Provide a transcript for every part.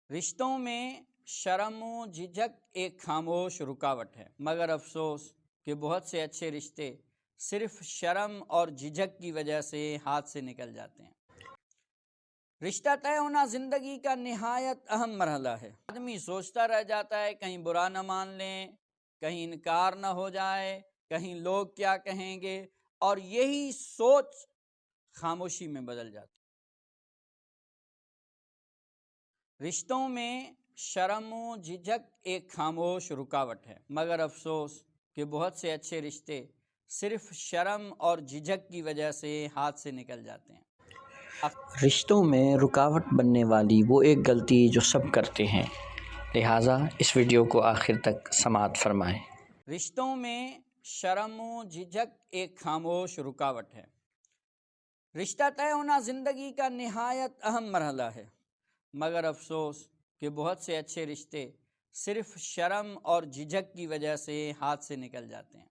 رشتوں میں شرم و جھجک ایک خاموش رکاوٹ ہے، مگر افسوس کہ بہت سے اچھے رشتے صرف شرم اور جھجک کی وجہ سے ہاتھ سے نکل جاتے ہیں۔ رشتہ طے ہونا زندگی کا نہایت اہم مرحلہ ہے۔ آدمی سوچتا رہ جاتا ہے کہیں برا نہ مان لیں، کہیں انکار نہ ہو جائے، کہیں لوگ کیا کہیں گے، اور یہی سوچ خاموشی میں بدل جاتی ہے۔ رشتوں میں شرم و جھجک ایک خاموش رکاوٹ ہے، مگر افسوس کہ بہت سے اچھے رشتے صرف شرم اور جھجک کی وجہ سے ہاتھ سے نکل جاتے ہیں۔ رشتوں میں رکاوٹ بننے والی وہ ایک غلطی جو سب کرتے ہیں، لہٰذا اس ویڈیو کو آخر تک سماعت فرمائیں۔ رشتوں میں شرم و جھجک ایک خاموش رکاوٹ ہے۔ رشتہ طے ہونا زندگی کا نہایت اہم مرحلہ ہے، مگر افسوس کہ بہت سے اچھے رشتے صرف شرم اور جھجک کی وجہ سے ہاتھ سے نکل جاتے ہیں۔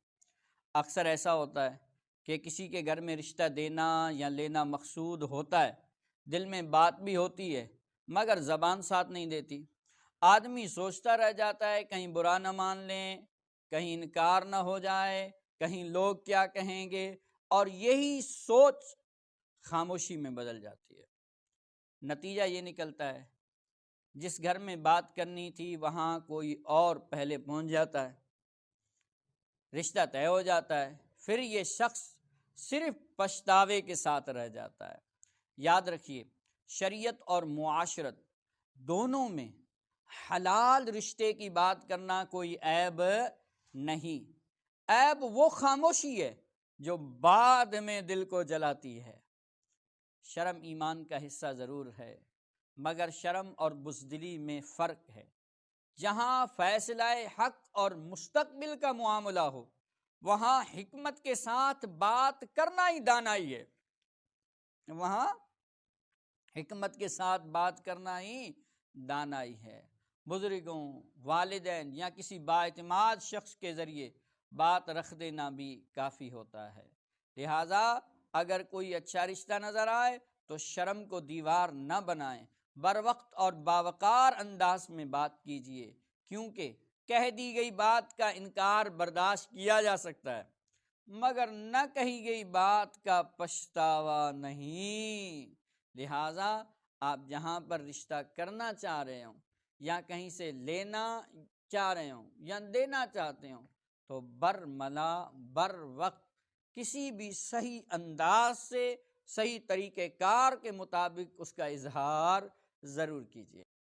اکثر ایسا ہوتا ہے کہ کسی کے گھر میں رشتہ دینا یا لینا مقصود ہوتا ہے، دل میں بات بھی ہوتی ہے مگر زبان ساتھ نہیں دیتی۔ آدمی سوچتا رہ جاتا ہے کہیں برا نہ مان لیں، کہیں انکار نہ ہو جائے، کہیں لوگ کیا کہیں گے، اور یہی سوچ خاموشی میں بدل جاتی ہے۔ نتیجہ یہ نکلتا ہے جس گھر میں بات کرنی تھی وہاں کوئی اور پہلے پہنچ جاتا ہے، رشتہ طے ہو جاتا ہے، پھر یہ شخص صرف پچھتاوے کے ساتھ رہ جاتا ہے۔ یاد رکھیے، شریعت اور معاشرت دونوں میں حلال رشتے کی بات کرنا کوئی عیب نہیں۔ عیب وہ خاموشی ہے جو بعد میں دل کو جلاتی ہے۔ شرم ایمان کا حصہ ضرور ہے، مگر شرم اور بزدلی میں فرق ہے۔ جہاں فیصلہ حق اور مستقبل کا معاملہ ہو، وہاں حکمت کے ساتھ بات کرنا ہی دانائی ہے۔ وہاں حکمت کے ساتھ بات کرنا ہی دانائی ہے۔ بزرگوں، والدین یا کسی بااعتماد شخص کے ذریعے بات رکھ دینا بھی کافی ہوتا ہے۔ لہٰذا اگر کوئی اچھا رشتہ نظر آئے تو شرم کو دیوار نہ بنائیں، بروقت اور باوقار انداز میں بات کیجیے، کیونکہ کہہ دی گئی بات کا انکار برداشت کیا جا سکتا ہے مگر نہ کہی گئی بات کا پچھتاوا نہیں۔ لہٰذا آپ جہاں پر رشتہ کرنا چاہ رہے ہوں یا کہیں سے لینا چاہ رہے ہوں یا دینا چاہتے ہوں تو برملا بر وقت کسی بھی صحیح انداز سے، صحیح طریقہ کار کے مطابق اس کا اظہار ضرور کیجیے۔